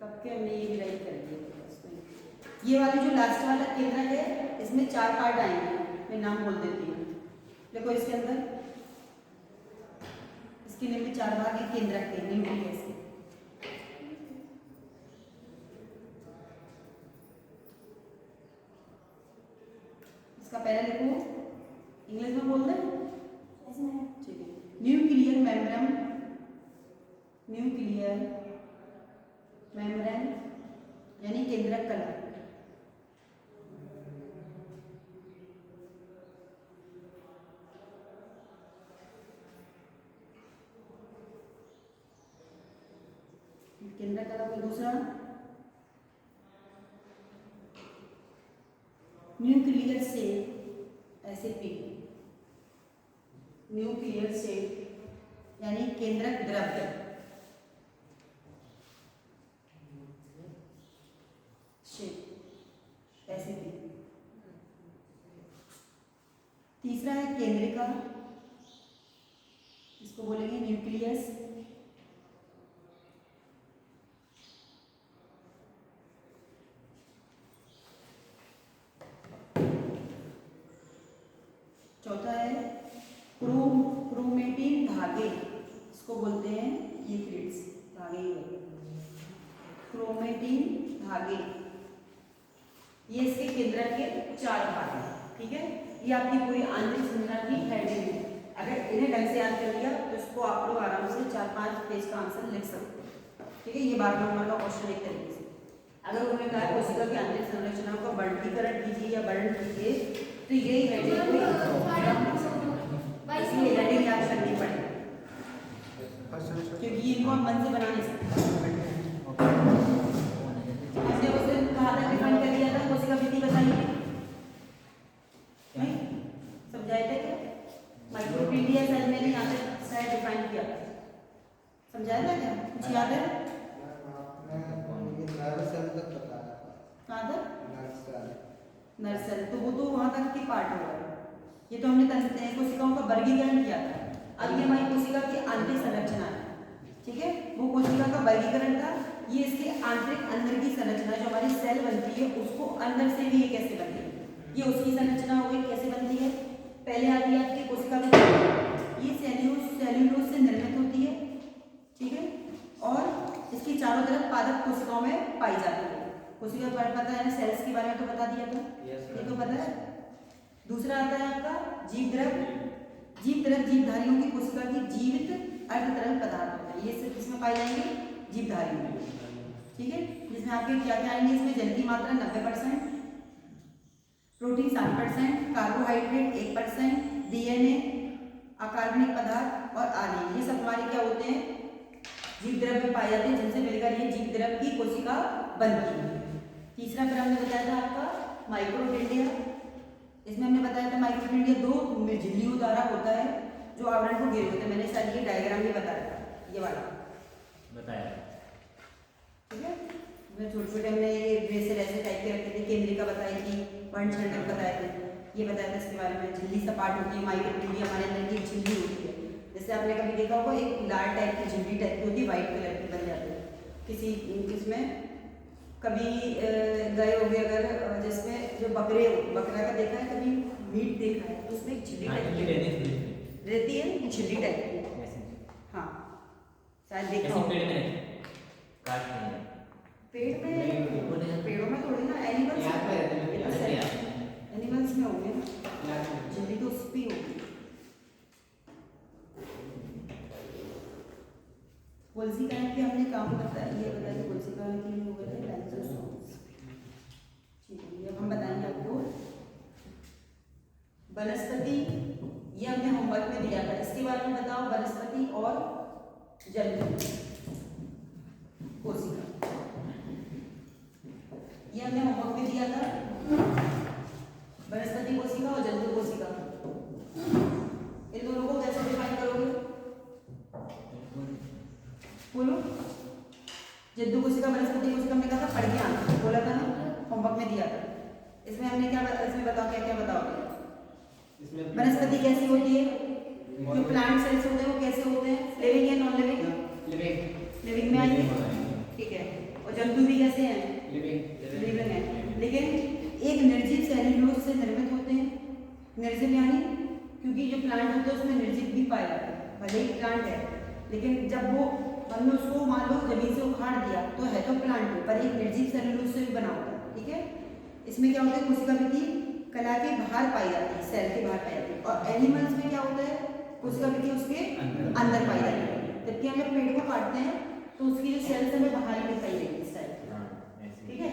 कब के हमने ये डिराइव कर लिया। ये वाली जो लास्ट वाला केंद्रक है इसमें 4 पार्ट आएंगे, मैं नाम बोल देती हूँ। देखो इसके अंदर इसके निम्न 4 भाग है केंद्रक के, न्यूक्लियस के। इसका पहले लिखो, इंग्लिश में बोल दे, ठीक है। न्यूक्लियर मेम्ब्रेन, न्यूक्लियर मेम्ब्रेन यानी केंद्रक कला। केंद्रक कला कोई दूसरा, न्यूक्लियर शेल, ऐसे पी, न्यूक्लियर शेल यानी केंद्रक द्रव्य। ऐसे भी। तीसरा है केंद्रिका, इसको बोलेंगे न्यूक्लियस। चौथा है क्रोमेटिन धागे, इसको बोलते हैं ये थ्रेड्स, धागे, क्रोमेटिन धागे। ये इसके केंद्रक के 4 भाग हैं, ठीक है। ये आपकी पूरी आंतरिक संरचना की हेडिंग है। अगर इन्हें ढंग से याद कर लिया तो इसको आप लोग आराम से 4-5 पेज का आंसर लिख सकते हैं, ठीक है। ये 12 नंबर का क्वेश्चन एक तरीके से। अगर उन्होंने कहा कोशिका की आंतरिक संरचना को वर्गीकरण कीजिए या वर्णन कीजिए तो यही हेडिंग इसलिए हेडिंग याद करनी पड़ेगी, क्योंकि इनको हम मन से बना नहीं सकते। हमने उस दिन कहा था, डिफाइन कर दिया था, कोशिका विधि बताइए, नहीं समझाए थे क्या? माइक्रोपीडिया सेल में यहाँ पे शायद डिफाइन किया था, समझाया था क्या? कुछ याद है? कहाँ था? नर्व सेल, तो वो तो वहाँ तक की पार्ट हो रहा है। ये तो हमने कोशिकाओं का वर्गीकरण किया था। अब ये हमारी कोशिका की आंतरिक संरचना है, ठीक है। वो कोशिका का वर्गीकरण था, ये इसके आंतरिक अंदर की संरचना जो हमारी सेल बनती है उसको अंदर से भी ये कैसे बनती है, ये उसकी संरचना हो गई। कैसे बनती है? पहले आती है आपकी कोशिका में, ये सेल्यूलोज से निर्मित होती है, ठीक है। और इसकी चारों तरफ पादप कोशिकाओं में पाई जाती है। कोशिका पता है ना, सेल्स के बारे में तो बता दिया था, ये तो पता है। दूसरा आता है आपका जीव द्रव। जीव द्रव जीवधारियों की कोशिका की जीवित अर्धतरल पदार्थ होता है। ये सिर्फ इसमें पाए जाएंगे जीवधारियों में, ठीक है। जिसमें आपके क्या क्या आएंगे? इसमें जल की मात्रा 90%, प्रोटीन 7%, कार्बोहाइड्रेट 1%, डीएनए, अकार्बनिक पदार्थ और आदि। ये सब हमारे क्या होते हैं? जीव द्रव में पाए जाते हैं, जिनसे मिलकर ये जीव द्रव की कोशिका बनती है। तीसरा फिर हमने बताया था आपका माइक्रोटिंडिया। इसमें हमने बताया था माइक्रोटिंडिया 2 झिल्लियों द्वारा होता है जो आवरण को घेरे होते हैं। मैंने शायद ये डायग्राम भी बताया था, ये वाला बताया, ठीक है। मैं छोटे हमने ये ब्रेसलेट ऐसे टाइप के रखे थे। केंद्रिका बताई थी, वर्णछंडक बताए थे, ये बताया था इसके बारे में। झिल्ली सपाट होती है, माइक्रोटिंडिया हमारे अंदर की झिल्ली होती है। जैसे आपने कभी देखा होगा एक लाल टाइप की झिल्ली टाइप की होती है, व्हाइट कलर की बन जाती है। किसमें कभी गए होंगे अगर, जिसमें जो बकरा का देखा है कभी, मीट देखा है, तो उसमें झिल्ली टाइप की रहती है, झिल्ली टाइप की। हाँ शायद देखा होगा। पेड़ों में थोड़ी ना, एनिमल्स में होंगे ना, झिल्ली तो उस पे होगी। कोशिका के हमने काम बताया, ये बताया कि कोशिका की हो गए थे लाइसोसोम्स, ठीक है। ये हम बताएंगे आपको वनस्पति, ये हमने होमवर्क में दिया था, इसके बारे में बताओ। वनस्पति और जंतु कोशिका, ये हमने होमवर्क में दिया था। वनस्पति कोशिका और जंतु कोशिका, इन दोनों को कैसे डिफाइन करोगे? बोलो। जंतु कोशिका, वनस्पति कोशिका हमने कहा था पढ़ के आना, बोला था ना, होमवर्क में दिया था। इसमें हमने क्या, इसमें बताओ क्या क्या बताओगे? वनस्पति कैसी होती है? जो प्लांट सेल्स होते हैं वो कैसे होते हैं? लिविंग या नॉन लिविंग? लिविंग में आएंगे, ठीक है। और और जंतु भी कैसे हैं, लिविंग है, लेकिन एक निर्जीव सेल्यूलोज से निर्मित होते हैं। निर्जीव यानी क्योंकि जो प्लांट होते हैं उसमें निर्जीव भी पाया जाता है, भले ही प्लांट है लेकिन जब वो हमने उसको मान लो जमीन से उखाड़ दिया तो है तो प्लांट है पर एक निर्जीव सेल्यूलोज से भी बना होता है। ठीक है, इसमें क्या होता है, कोशिका विधि कला के बाहर पाई जाती है, सेल के बाहर पाई जाती है। और एनिमल्स में क्या होता है, कोशिका विधि उसके अंदर पाई जाती है। जबकि हम जब पेड़ को काटते हैं तो उसकी जो सेल्स हमें बाहर ही दिखाई देगी इस टाइप। ठीक है,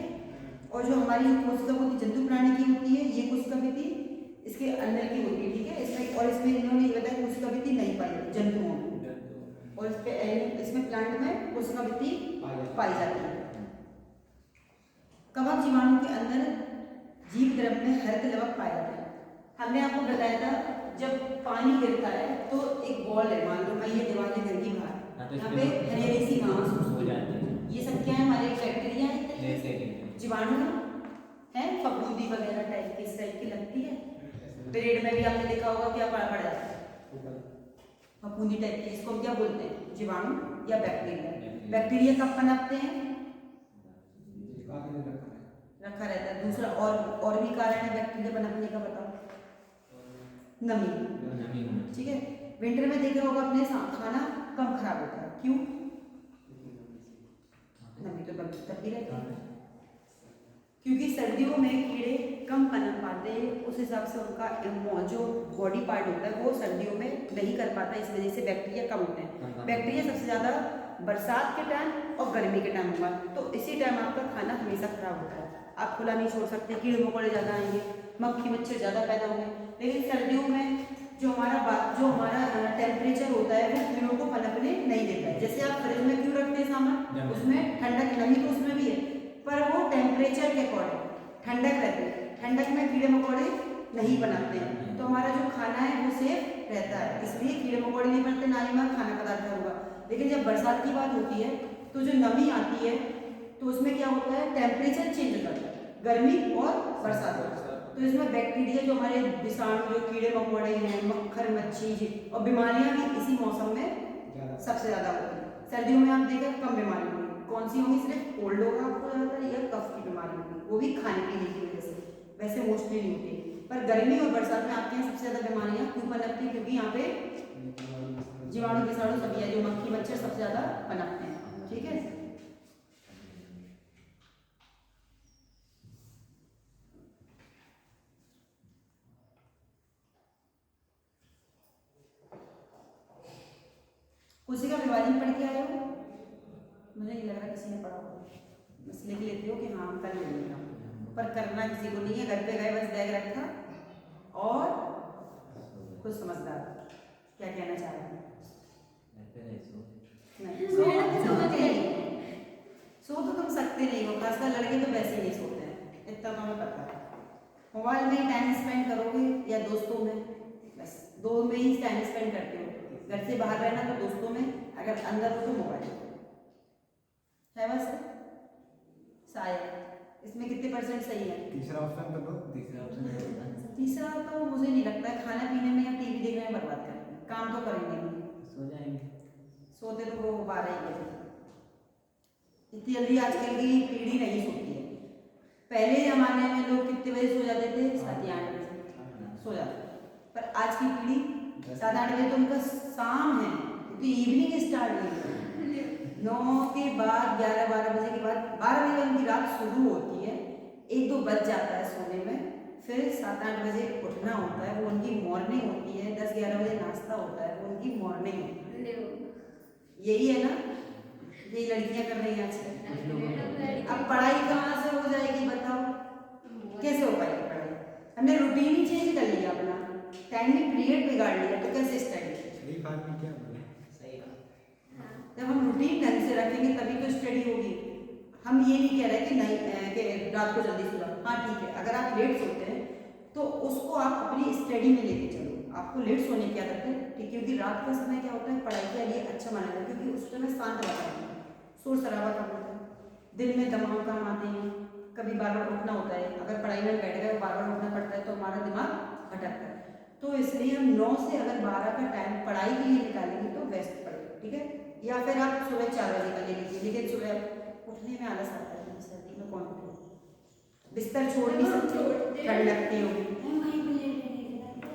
और जो हमारी कोशिका विधि जंतु प्राणी की होती है, ये कोशिका विधि इसके अंदर की होती है। ठीक है, इसमें और इसमें इन्होंने ये बताया कोशिका विधि नहीं पाई जाती जंतुओं में, और इसमें प्लांट में कोशिका विधि पाई जाती है। कवक जीवाणु के अंदर जीव द्रव्य में हरित लवक पाया जाता है। हमने आपको बताया था जब पानी गिरता है तो एक बॉल है, मान लो मैं ये दीवार गिर गई बाहर, यहाँ पे हरी हरी सी घास हो जाती है। ये सब क्या है, हमारे बैक्टीरिया है, जीवाणु है, फफूंदी वगैरह टाइप की, इस टाइप की लगती है। पीरियड में भी आपने देखा होगा क्या पड़ जाता है, फफूंदी टाइप की, इसको क्या बोलते हैं, जीवाणु या बैक्टीरिया। बैक्टीरिया कब पनपते हैं, रखा रहता है। दूसरा और भी कारण है बैक्टीरिया पनपने का, बताओ, नमी। ठीक है, विंटर में देखा होगा अपने खाना कम खराब होता है, क्यों, नमी तो तब रहती है। क्योंकि सर्दियों में कीड़े कम पनप पाते हैं, उस हिसाब से उनका जो बॉडी पार्ट होता है वो सर्दियों में नहीं कर पाता, इस वजह से बैक्टीरिया कम होते हैं। बैक्टीरिया सबसे ज़्यादा बरसात के टाइम और गर्मी के टाइम होगा, तो इसी टाइम आपका खाना हमेशा खराब होता है। आप खुला नहीं छोड़ सकते, कीड़े मकोड़े ज़्यादा आएंगे, मक्खी मच्छर ज़्यादा पैदा होंगे। लेकिन सर्दियों में जो हमारा टेम्परेचर होता है वो कीड़ों को पनपने नहीं देता है। जैसे आप फ्रिज में क्यों रखते हैं सामान, उसमें ठंडक, नमी तो उसमें भी है पर वो टेम्परेचर के अकॉर्डिंग ठंडक रहती है, ठंडक में कीड़े मकोड़े नहीं पनपते हैं, तो हमारा जो खाना है वो सेफ रहता है, इसलिए कीड़े मकोड़े नहीं बनते, ना ही हमारा खाना पदार्थ होगा। लेकिन जब बरसात की बात होती है तो जो नमी आती है तो उसमें क्या होता है, टेम्परेचर चेंज हो जाता है, गर्मी और बरसात होता है, तो इसमें बैक्टीरिया जो हमारे विषाणु जो कीड़े मकोड़े हैं, मक्खर मच्छी और बीमारियां भी इसी मौसम में सबसे ज़्यादा होती है। सर्दियों में आप देखा कम बीमारी होगी, कौन सी होंगी, सिर्फ कोल्ड होगा आपको ज़्यादातर या कफ की बीमारी होगी, वो भी खाने पीने की वजह से, वैसे मोस्टली नहीं होती। पर गर्मी और बरसात में आपके यहाँ सबसे ज़्यादा बीमारियाँ क्यों पनपती है, क्योंकि यहाँ पे जीवाणु विषाणु सभी है, जो मक्खी मच्छर सबसे ज़्यादा पनपते हैं। ठीक है, कोशिका विभाजन पढ़ के आए हो, मुझे नहीं लग रहा किसी ने पढ़ा होगा, बस लिख लेते हो कि हाँ हम कर लेंगे, पर करना किसी को नहीं है। घर पे गए बस बैग रखा और कुछ समझदार, क्या कहना चाह रहे हैं, सो तो तुम सकते नहीं हो, खासकर लड़के तो वैसे ही नहीं सोते हैं, इतना तो हमें पता है। मोबाइल में ही टाइम स्पेंड करोगे या दोस्तों में, बस दो में ही टाइम स्पेंड करते हो। घर से बाहर रहना तो दोस्तों में, अगर अंदर हो तो मोबाइल है, बस शायद इसमें कितने परसेंट सही है। तीसरा ऑप्शन तो दो, तीसरा तो मुझे नहीं लगता है, खाना पीने में या टीवी देखने में बर्बाद करेंगे, काम तो करेंगे नहीं, सो जाएंगे, सोते तो वो 12 ही बजे, इतनी जल्दी आजकल की पीढ़ी नहीं सोती है। पहले जमाने में लोग कितने बजे सो जाते थे, 7 या 8 बजे सो जाते, पर आज की पीढ़ी 7-8 बजे तो उनका शाम है, क्योंकि इवनिंग स्टार्ट हुई है 9 के बाद, 11-12 बजे के बाद, 12 बजे उनकी रात शुरू होती है, 1-2 बज जाता है सोने में, फिर 7-8 बजे उठना होता है, वो उनकी मॉर्निंग होती है, 10-11 बजे नाश्ता होता है, वो उनकी मॉर्निंग होती है। यही है ना, यही लड़कियां कर रही हैं आजकल। अब पढ़ाई कहाँ से हो जाएगी बताओ, कैसे हो पाएगी पढ़ाई, हमने रूटीन ही चेंज कर लिया अपना, टाइमिंग पीरियड बिगाड़ लिया, तो कैसे स्टडी। जब हम रूटीन ढंग से रखेंगे तभी तो स्टडी होगी। हम ये नहीं कह रहे कि नहीं कि रात को जल्दी सो जाओ, हाँ ठीक है, अगर आप लेट सोते हैं तो उसको आप अपनी स्टडी में लेके चलो, आपको लेट सोने की आदत है, ठीक, क्योंकि रात का समय क्या होता है पढ़ाई के लिए अच्छा माना जाता है, क्योंकि उस समय शांत वातावरण है, शोर शराबा कम होता है, दिन में दिमाग काम आते हैं, कभी बार बार उठना होता है, अगर पढ़ाई में बैठ गए बार बार उठना पड़ता है तो हमारा दिमाग भटकता है। तो इसलिए हम 9 से अगर 12 का टाइम पढ़ाई के लिए निकालेंगे तो बेस्ट पड़ेगा, ठीक है। या फिर आप सुबह 4 बजे का ले लीजिए, लेकिन सुबह उठने में आलस आता है, सर्दी में कौन उठे, बिस्तर छोड़ नहीं सकते, ठंड लगती होगी।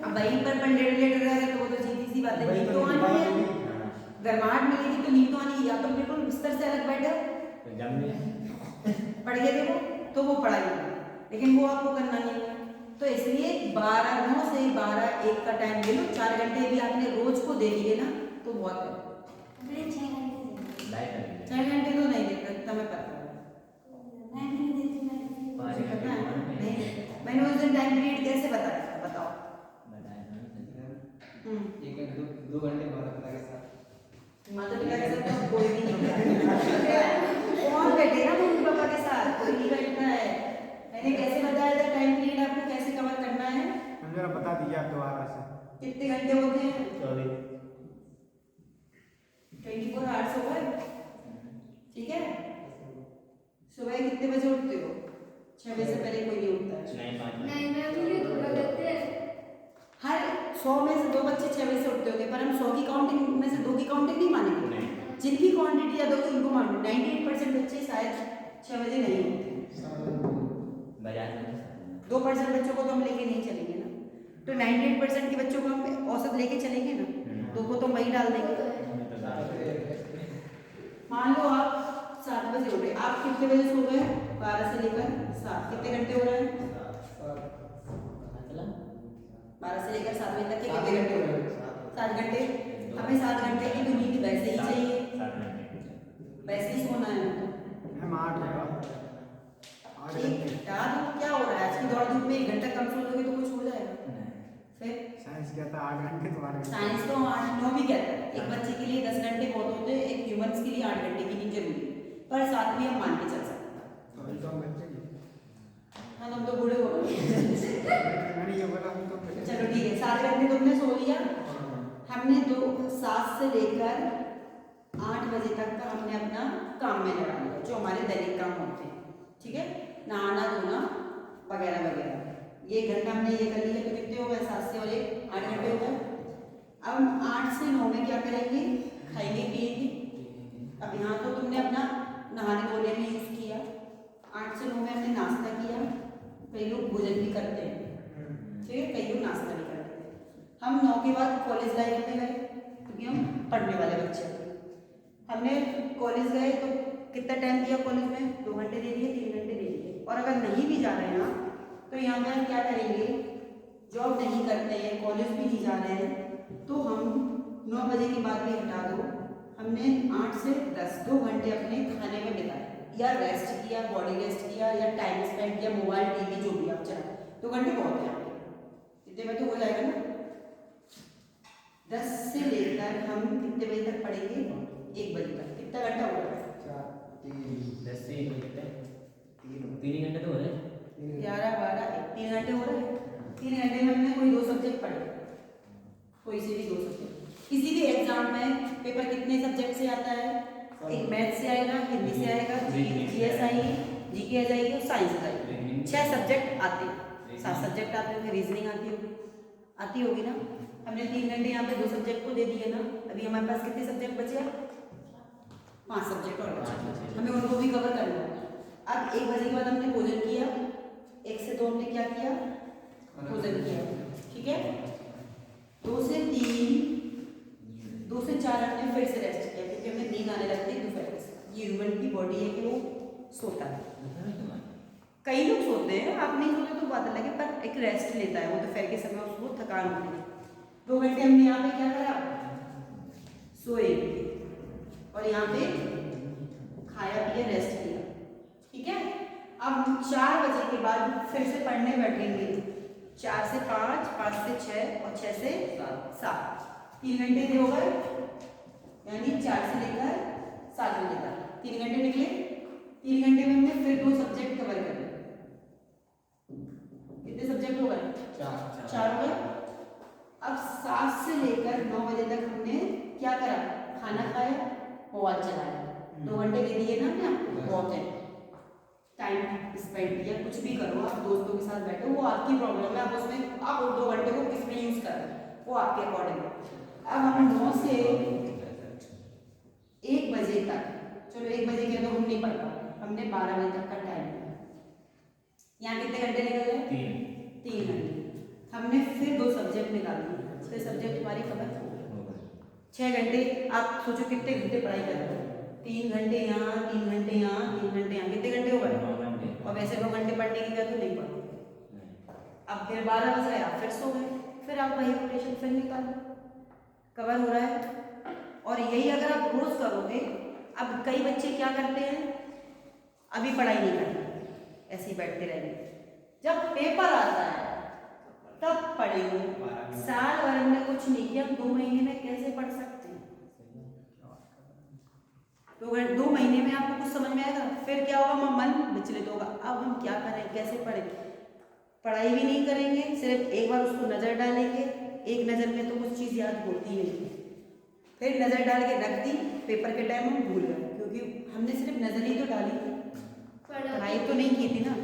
अब वहीं पर लेट लेट रह रहे तो वो तो सीधी सी बात है, नींद तो आनी है, गर्माहट मिलेगी तो नींद तो आनी है। या तो बिल्कुल बिस्तर से अलग बैठे पढ़ के देखो तो वो पढ़ाई है, लेकिन वो आपको करना नहीं है। तो इसलिए 9 से 12-1 का टाइम ले लो, 4 घंटे भी आपने रोज को दे दिए ना तो बहुत है। 6 घंटे तो नहीं देते, इतना मैं पता है, पता है नहीं देते। मैंने उस दिन टाइम पीरियड कैसे बताया बताओ? 2 घंटे माता पिता के साथ तो कोई भी नहीं कौन बैठे ना मम्मी पापा के साथ, कोई नहीं बैठता है। मैंने कैसे बताया था टाइम पीरियड आपको कैसे कवर करना है, जरा बता दीजिए आप दोबारा से। कितने घंटे होते हैं? 24 आवर्स हो गए, ठीक है। सुबह कितने बजे उठते हो? 6 बजे से पहले कोई नहीं उठता है। हर 100 में से 2 बच्चे 6 बजे से उठते होंगे, पर हम 100 की काउंटिंग में से 2 की काउंटिंग नहीं मानेंगे, जिनकी क्वांटिटी ज्यादा होगी उनको मानो। 98% बच्चे शायद 6 बजे नहीं उठते, 2% बच्चों को तो हम लेके नहीं चलेंगे ना। तो 98% के बच्चों को हम औसत लेके चलेंगे ना, 2 को तो वही डाल देंगे। मान लो आप 7 बजे उठे, आप कितने बजे सो गए? 12 से लेकर 7, कितने घंटे हो रहे हैं? 12 से लेकर 7 बजे तक के कितने घंटे हो रहे हैं? 7 घंटे। हमें 7 घंटे की तो नींद वैसे ही चाहिए, वैसे ही सोना है। यार क्या हो रहा है आज की दौड़ धूप में? 1 घंटा कम सो लोगे तो कुछ हो जाएगा? फिर साइंस कहता है 8 घंटे तो 8 घंटे। साइंस तो 8-9 भी कहता है। एक बच्चे के लिए 10 घंटे बहुत होते हैं, एक ह्यूमंस के लिए 8 घंटे की नींद जरूरी है, पर 7 भी हम मान के चल सकते हैं। हाँ तुम तो बूढ़े हो गए। चलो ठीक है, 7 घंटे तुमने सो लिया। हमने 7 से लेकर 8 बजे तक का हमने अपना काम में लगा लिया, जो हमारे दैनिक काम होते हैं, ठीक है, नहाना धोना वगैरह वगैरह। ये घंटा हमने ये कर लिया तो कितने हो गए? 7 से और 1 8 घंटे हो गए। अब 8 से 9 में क्या करेंगे? खाएंगे पिएंगे। अब यहाँ तो तुमने अपना नहाने धोने में यूज किया। 8 से 9 में हमने नाश्ता किया, कई लोग भोजन भी करते हैं, ठीक है, कई लोग नाश्ता भी करते हैं। हम 9 के बाद कॉलेज लाइफ में गए, क्योंकि हम पढ़ने वाले बच्चे हैं। हमने कॉलेज गए तो कितना टाइम दिया कॉलेज में? 2 घंटे दे दिए, 3 घंटे दे दिए। और अगर नहीं भी जा रहे हैं आप तो यहाँ पे हम क्या करेंगे? जॉब नहीं करते हैं, कॉलेज भी नहीं जा रहे हैं, तो हम 9 बजे के बाद भी हटा दो, हमने 8 से 10 2 घंटे अपने खाने में बिताए, या रेस्ट किया, बॉडी रेस्ट किया, या टाइम स्पेंड किया, मोबाइल टीवी जो भी आप चलाए। 2 घंटे बहुत है आपके, इतने में तो हो जाएगा ना। 10 से लेकर हम कितने बजे तक पढ़ेंगे? 1 बजे तक। कितना घंटा हो रहा है? 10 से 1 बजे तक 3 घंटे तो हो रहे हैं। 11 12 3 घंटे हो रहे हैं। 3 घंटे में हमने कोई 2 सब्जेक्ट पढ़े, कोई से भी 2 सब्जेक्ट। किसी भी एग्जाम में पेपर कितने सब्जेक्ट से आता है? एक मैथ से आएगा, हिंदी से आएगा, जीएस आएगी, जीके आ जाएगी और साइंस आएगी। 6 सब्जेक्ट आते हैं, 7 सब्जेक्ट आते हैं, रीजनिंग आती होगी ना। हमने 3 घंटे यहाँ पे 2 सब्जेक्ट को दे दिए ना। अभी हमारे पास कितने सब्जेक्ट बचे? 5 सब्जेक्ट और बचे, हमें उनको भी कवर करना है। अब 1 बजे के बाद हमने भोजन किया, 1 से 2 हमने क्या किया? भोजन किया, ठीक है। 2 से 4 हमने फिर से रेस्ट किया, क्योंकि हमें नींद आने लगती है दोपहर से। ये ह्यूमन की बॉडी है कि वो सोता है। कई लोग सोते हैं, आप नहीं सोते तो बात अलग है, पर एक रेस्ट लेता है वो दोपहर के समय, उसको थकान होती है। 2 घंटे हमने यहाँ पे क्या करा? सोए, और यहाँ पे खाया पिया, रेस्ट किया, ठीक है। अब 4 बजे के बाद फिर से पढ़ने बैठेंगे, 4 से 5, 5 से 6 और 6 से 7 3 घंटे हो गए, यानी 4 से लेकर 7 बजे तक 3 घंटे निकले। 3 घंटे में हमने फिर 2 सब्जेक्ट कवर कर लिए। कितने सब्जेक्ट हो गए? 4 हो गए। अब 7 से लेकर 9 बजे तक हमने क्या करा? खाना खाया, मोबाइल चलाया, 2 घंटे दे दिए ना हमने आपको, बहुत है। टाइम स्पेंड किया, कुछ भी करो, आप दोस्तों के साथ बैठो, वो आपकी प्रॉब्लम है, आप उसमें आप 2 घंटे को किस में यूज कर रहे हैं वो आपके अकॉर्डिंग है। अब हम 9 से 1 बजे तक, चलो 1 बजे के तो हम नहीं पढ़ पाए, हमने 12 बजे तक का टाइम दिया। यहाँ कितने घंटे निकल गए? 3 घंटे। हमने फिर 2 सब्जेक्ट निकाले, 6 सब्जेक्ट हमारी कवर हो गए। 6 घंटे, आप सोचो कितने घंटे पढ़ाई कर रहे हो? 3 घंटे यहाँ, 3 घंटे यहाँ, 3 घंटे यहाँ, कितने घंटे हो गए? 9 घंटे। और वैसे 2 घंटे पढ़ने की क्या तो नहीं पढ़ोगे। अब फिर 12 बज रहे, आप फिर सो गए, फिर आप वही रोटेशन फिर निकालो, कवर हो रहा है। और यही अगर आप रोज करोगे, अब कई बच्चे क्या करते हैं, अभी पढ़ाई नहीं करते, ऐसे ही बैठते रहेंगे, जब पेपर आता है तब पढ़ेंगे। साल भर हमने कुछ नहीं किया, 2 महीने में कैसे पढ़ सकते हैं? तो अगर 2 महीने में आपको कुछ समझ में आएगा, फिर क्या होगा? मन विचलित होगा, अब हम क्या करें, कैसे पढ़ें? पढ़ाई भी नहीं करेंगे, सिर्फ एक बार उसको नज़र डालेंगे, एक नज़र में तो कुछ चीज़ याद होती नहीं, फिर नज़र डाल के रख दी, पेपर के टाइम हम भूल गए, क्योंकि हमने सिर्फ नज़र ही तो डाली थी, पढ़ाई तो नहीं की थी ना।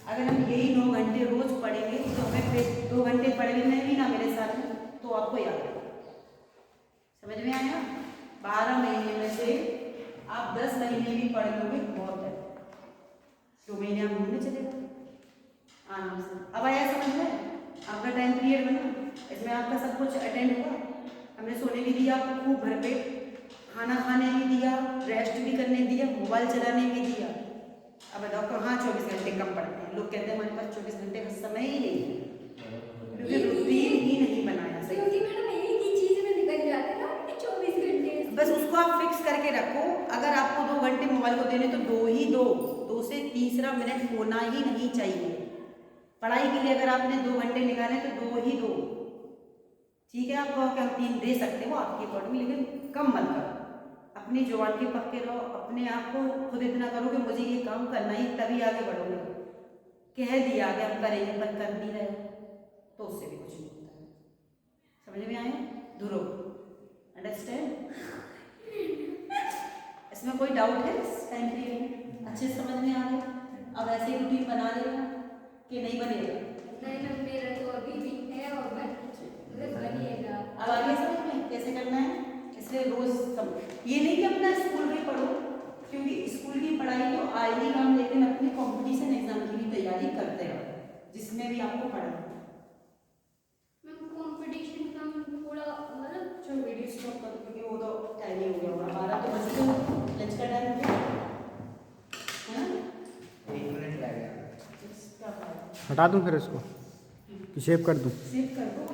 अगर हम यही 9 घंटे रोज पढ़ेंगे तो हमें फिर 2 घंटे पढ़ेंगे भी ना मेरे साथ में, तो आपको याद है। समझ में आया? 12 महीने में से आप 10 महीने भी पढ़ लोगे बहुत है, 2 महीने आप घूमने चले गए आराम से। अब आया समझ में? आपका टाइम पीरियड बना, इसमें आपका सब कुछ अटेंड हुआ, हमने सोने भी दिया आपको खूब भर पेट, खाना खाने भी दिया, रेस्ट भी करने दिया, मोबाइल चलाने भी दिया। अब बताओ कहाँ 24 घंटे कम पड़ते हैं? लोग कहते हैं हमारे पास 24 घंटे का समय ही नहीं है, क्योंकि रूटीन ही नहीं बनाया सही। क्योंकि मैडम एक ही चीज में निकल जाते हैं ना 24 घंटे। बस उसको आप फिक्स करके रखो, अगर आपको 2 घंटे मोबाइल को देने तो 2 ही दो, 2 से तीसरा मिनट होना ही नहीं चाहिए। पढ़ाई के लिए अगर आपने 2 घंटे निकाले तो 2 ही दो, ठीक है? आप कहो कि हम 3 दे सकते हो आपके अकॉर्डिंग, लेकिन कम मत करो। अपनी जुबान के पक्के रहो, अपने आप को खुद इतना करो कि मुझे ये काम करना ही, तभी आगे बढ़ोगे। कह दिया कि हम करेंगे पर कर नहीं रहे तो उससे भी कुछ नहीं होता है। समझ में आया? ध्रुव, अंडरस्टैंड? इसमें कोई डाउट है? टाइम पीरियड अच्छे से समझ में आ गया? अब ऐसे ही रूटीन बना लेगा कि नहीं बनेगा? नहीं मैम, मेरा तो अभी भी है और बनिएगा। अब आगे समझ में कैसे करना है? इसलिए रोज ये नहीं कि अपना स्कूल में पढ़ो, क्योंकि स्कूल की पढ़ाई तो आएगी काम, लेकिन अपने कंपटीशन एग्जाम की भी तैयारी करते रहो, जिसमें भी आपको पढ़ना है। मैम कंपटीशन का थोड़ा मतलब चलो वीडियो स्टॉप कर दो, क्योंकि वो तो टाइम ही हो गया होगा, 12 तो बज गए, लंच का टाइम हो गया है ना? 1 मिनट लगेगा। क्या फायदा? हटा दूं फिर इसको कि शेप कर दूं? सेव कर दो।